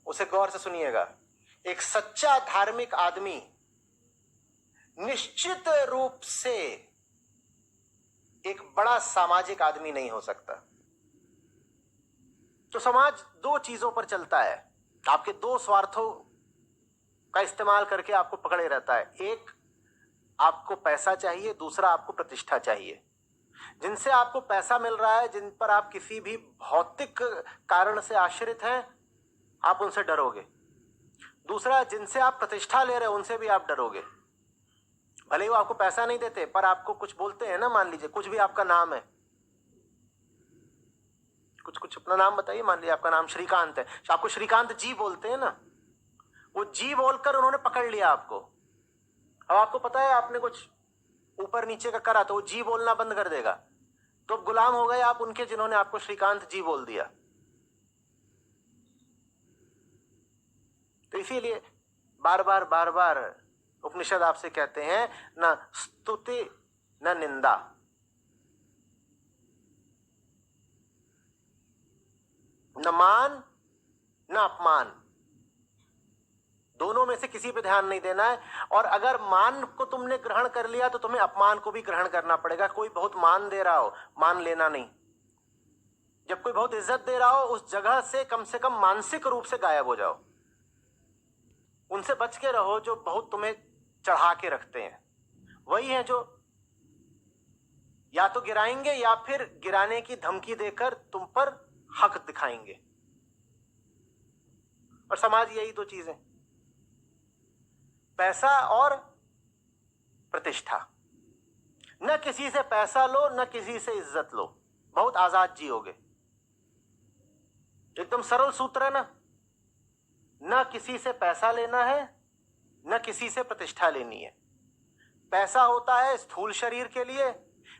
उसे गौर से सुनिएगा। एक सच्चा धार्मिक आदमी निश्चित रूप से एक बड़ा सामाजिक आदमी नहीं हो सकता। तो समाज दो चीजों पर चलता है, आपके दो स्वार्थों का इस्तेमाल करके आपको पकड़े रहता है। एक, आपको पैसा चाहिए, दूसरा आपको प्रतिष्ठा चाहिए। जिनसे आपको पैसा मिल रहा है, जिन पर आप किसी भी भौतिक कारण से आश्रित हैं, आप उनसे डरोगे। दूसरा, जिनसे आप प्रतिष्ठा ले रहे हो, उनसे भी आप डरोगे। भले ही वो आपको पैसा नहीं देते, पर आपको कुछ बोलते हैं ना, मान लीजिए कुछ भी आपका नाम है, कुछ अपना नाम बताइए, मान लीजिए आपका नाम श्रीकांत है, आपको श्रीकांत जी बोलते हैं ना, वो जी बोलकर उन्होंने पकड़ लिया आपको। अब आपको पता है आपने कुछ ऊपर नीचे का करा, तो वो जी बोलना बंद कर देगा, तो अब गुलाम हो गए आप उनके, जिन्होंने आपको श्रीकांत जी बोल दिया। तो इसीलिए बार बार उपनिषद आपसे कहते हैं, न स्तुति न निंदा। न मान न अपमान, दोनों में से किसी पे ध्यान नहीं देना है। और अगर मान को तुमने ग्रहण कर लिया तो तुम्हें अपमान को भी ग्रहण करना पड़ेगा। कोई बहुत मान दे रहा हो, मान लेना नहीं। जब कोई बहुत इज्जत दे रहा हो, उस जगह से कम मानसिक रूप से गायब हो जाओ। उनसे बच के रहो जो बहुत तुम्हें चढ़ा के रखते हैं। वही है जो या तो गिराएंगे या फिर गिराने की धमकी देकर तुम पर हक दिखाएंगे। और समाज यही दो चीजें, पैसा और प्रतिष्ठा। न किसी से पैसा लो, न किसी से इज्जत लो, बहुत आजाद जियोगे। एकदम सरल सूत्र है ना। न किसी से पैसा लेना है, न किसी से प्रतिष्ठा लेनी है। पैसा होता है स्थूल शरीर के लिए,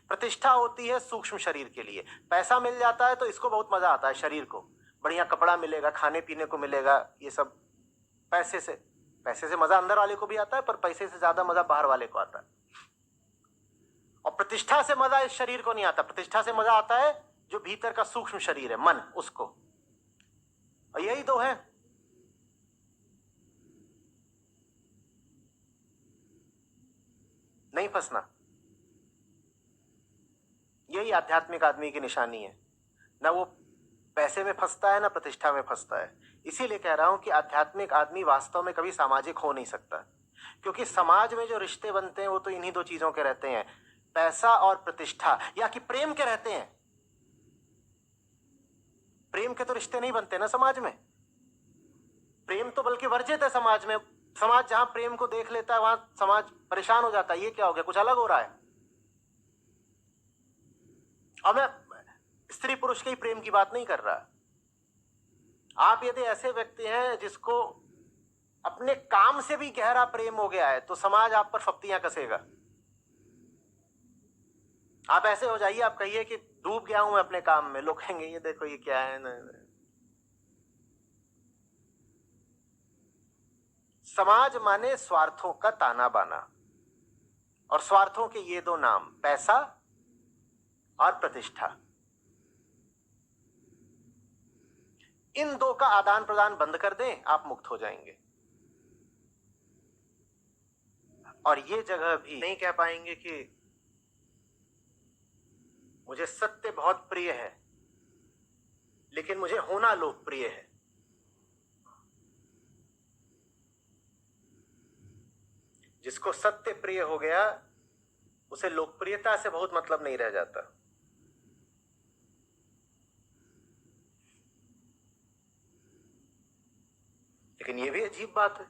प्रतिष्ठा होती है सूक्ष्म शरीर के लिए। पैसा मिल जाता है तो इसको बहुत मजा आता है, शरीर को बढ़िया कपड़ा मिलेगा, खाने पीने को मिलेगा, ये सब पैसे से मजा अंदर वाले को भी आता है, पर पैसे से ज्यादा मजा बाहर वाले को आता है। और प्रतिष्ठा से मजा इस शरीर को नहीं आता। प्रतिष्ठा से मजा आता है जो भीतर का सूक्ष्म शरीर है, मन, उसको। और यही दो है। नहीं फंसना, यही आध्यात्मिक आदमी की निशानी है। ना वो पैसे में फंसता है, ना प्रतिष्ठा में फंसता है। इसीलिए कह रहा हूं कि आध्यात्मिक आदमी वास्तव में कभी सामाजिक हो नहीं सकता, क्योंकि समाज में जो रिश्ते बनते हैं वो तो इन्हीं दो चीजों के रहते हैं, पैसा और प्रतिष्ठा, या कि प्रेम के रहते हैं। प्रेम के तो रिश्ते नहीं बनते ना समाज में। प्रेम तो बल्कि वर्जित है समाज में। समाज जहां प्रेम को देख लेता है वहां समाज परेशान हो जाता है, ये क्या हो गया, कुछ अलग हो रहा है। और मैं स्त्री पुरुष के ही प्रेम की बात नहीं कर रहा। आप यदि ऐसे व्यक्ति हैं जिसको अपने काम से भी गहरा प्रेम हो गया है, तो समाज आप पर फप्तियां कसेगा। आप ऐसे हो जाइए, आप कहिए कि डूब गया हूं मैं अपने काम में, लोग कहेंगे ये देखो ये क्या है ना। समाज माने स्वार्थों का ताना बाना, और स्वार्थों के ये दो नाम, पैसा और प्रतिष्ठा। इन दो का आदान प्रदान बंद कर दें, आप मुक्त हो जाएंगे। और ये जगह भी नहीं कह पाएंगे कि मुझे सत्य बहुत प्रिय है लेकिन मुझे होना लोकप्रिय है। जिसको सत्य प्रिय हो गया उसे लोकप्रियता से बहुत मतलब नहीं रह जाता। लेकिन यह भी अजीब बात है,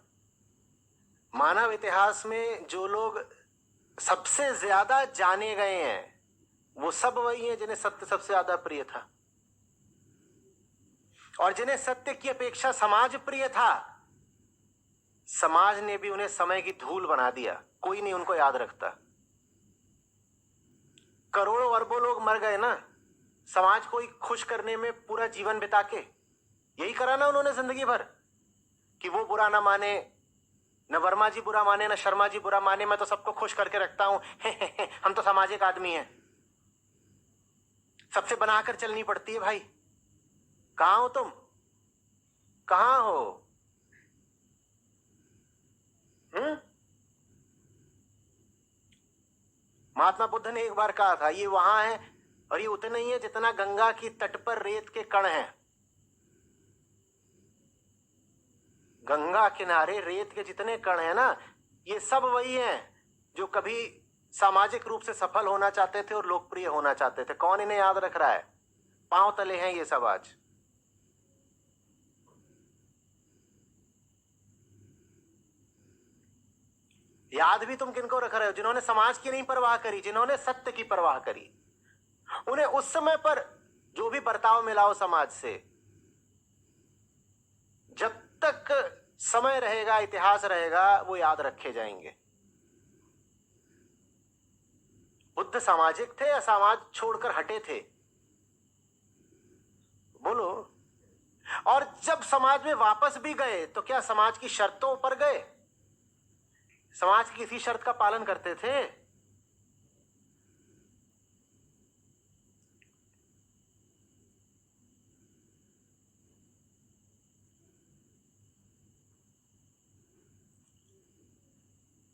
मानव इतिहास में जो लोग सबसे ज्यादा जाने गए हैं वो सब वही हैं जिन्हें सत्य सबसे ज्यादा प्रिय था, और जिन्हें सत्य की अपेक्षा समाज प्रिय था, समाज ने भी उन्हें समय की धूल बना दिया। कोई नहीं उनको याद रखता। करोड़ों अरबों लोग मर गए ना समाज को खुश करने में पूरा जीवन बिता के। यही करा ना उन्होंने जिंदगी भर, कि वो बुरा ना माने, न वर्मा जी बुरा माने, न शर्मा जी बुरा माने, मैं तो सबको खुश करके रखता हूं। हम तो सामाजिक आदमी हैं, सबसे बनाकर चलनी पड़ती है। भाई कहां हो तुम, कहां हो? महात्मा बुद्ध ने एक बार कहा था, ये वहां है और ये उतना ही है जितना गंगा की तट पर रेत के कण हैं। गंगा किनारे रेत के जितने कण हैं ना, ये सब वही हैं जो कभी सामाजिक रूप से सफल होना चाहते थे और लोकप्रिय होना चाहते थे। कौन इन्हें याद रख रहा है? पांव तले हैं ये सब आज। याद भी तुम किनको रख रहे हो? जिन्होंने समाज की नहीं परवाह करी, जिन्होंने सत्य की परवाह करी। उन्हें उस समय पर जो भी बर्ताव मिला हो समाज से, जब तक समय रहेगा, इतिहास रहेगा, वो याद रखे जाएंगे। बुद्ध सामाजिक थे या समाज छोड़कर हटे थे? बोलो। और जब समाज में वापस भी गए तो क्या समाज की शर्तों पर गए? समाज की किसी शर्त का पालन करते थे?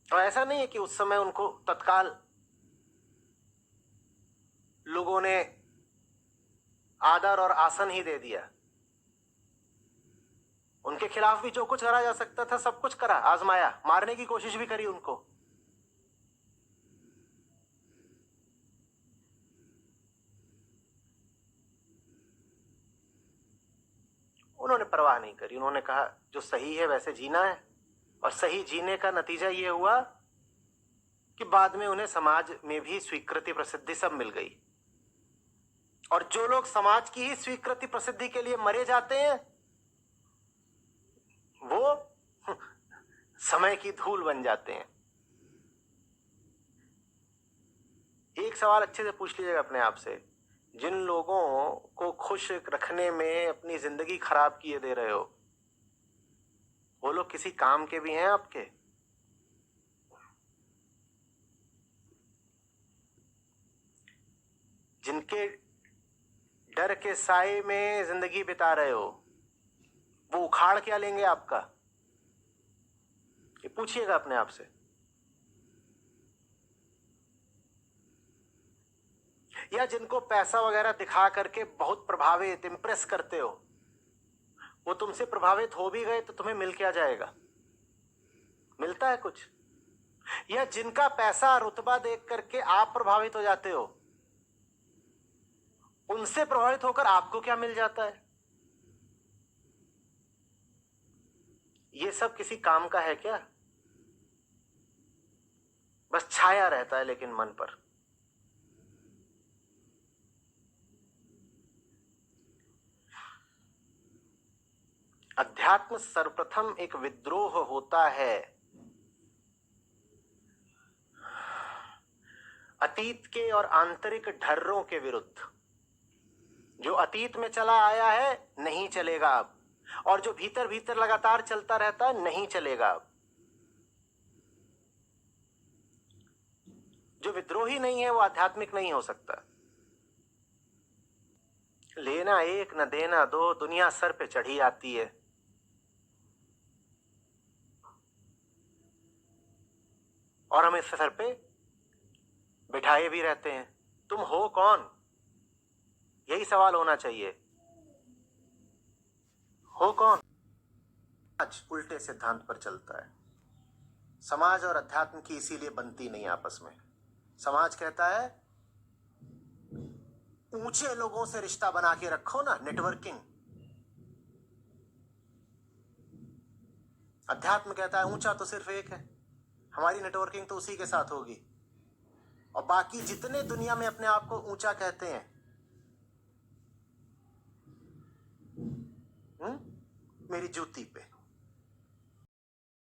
तो ऐसा नहीं है कि उस समय उनको तत्काल लोगों ने आदर और आसन ही दे दिया। उनके खिलाफ भी जो कुछ करा जा सकता था सब कुछ करा, आजमाया, मारने की कोशिश भी करी उनको। उन्होंने परवाह नहीं करी। उन्होंने कहा जो सही है वैसे जीना है, और सही जीने का नतीजा ये हुआ कि बाद में उन्हें समाज में भी स्वीकृति प्रसिद्धि सब मिल गई। और जो लोग समाज की ही स्वीकृति प्रसिद्धि के लिए मरे जाते हैं वो समय की धूल बन जाते हैं। एक सवाल अच्छे से पूछ लीजिएगा अपने आप से, जिन लोगों को खुश रखने में अपनी जिंदगी खराब किए दे रहे हो, वो लोग किसी काम के भी हैं आपके? जिनके डर के साए में जिंदगी बिता रहे हो, वो उखाड़ क्या लेंगे आपका? ये पूछिएगा अपने आप से। या जिनको पैसा वगैरह दिखा करके बहुत प्रभावित, इंप्रेस करते हो, वो तुमसे प्रभावित हो भी गए तो तुम्हें मिल क्या जाएगा? मिलता है कुछ? या जिनका पैसा, रुतबा देख करके आप प्रभावित हो जाते हो, उनसे प्रभावित होकर आपको क्या मिल जाता है? ये सब किसी काम का है क्या? बस छाया रहता है लेकिन मन पर। अध्यात्म सर्वप्रथम एक विद्रोह होता है अतीत के और आंतरिक ढर्रों के विरुद्ध। जो अतीत में चला आया है नहीं चलेगा अब, और जो भीतर भीतर लगातार चलता रहता है नहीं चलेगा अब। जो विद्रोही नहीं है वो आध्यात्मिक नहीं हो सकता। लेना एक न देना दो, दुनिया सर पे चढ़ी आती है। और हम इस सर पे बिठाए भी रहते हैं। तुम हो कौन? यही सवाल होना चाहिए। हो कौन? आज उल्टे सिद्धांत पर चलता है। समाज और अध्यात्म की इसीलिए बनती नहीं आपस में। समाज कहता है ऊंचे लोगों से रिश्ता बना के रखो ना, नेटवर्किंग। अध्यात्म कहता है ऊंचा तो सिर्फ एक है, हमारी नेटवर्किंग तो उसी के साथ होगी। और बाकी जितने दुनिया में अपने आप को ऊंचा कहते हैं, मेरी जूती पे।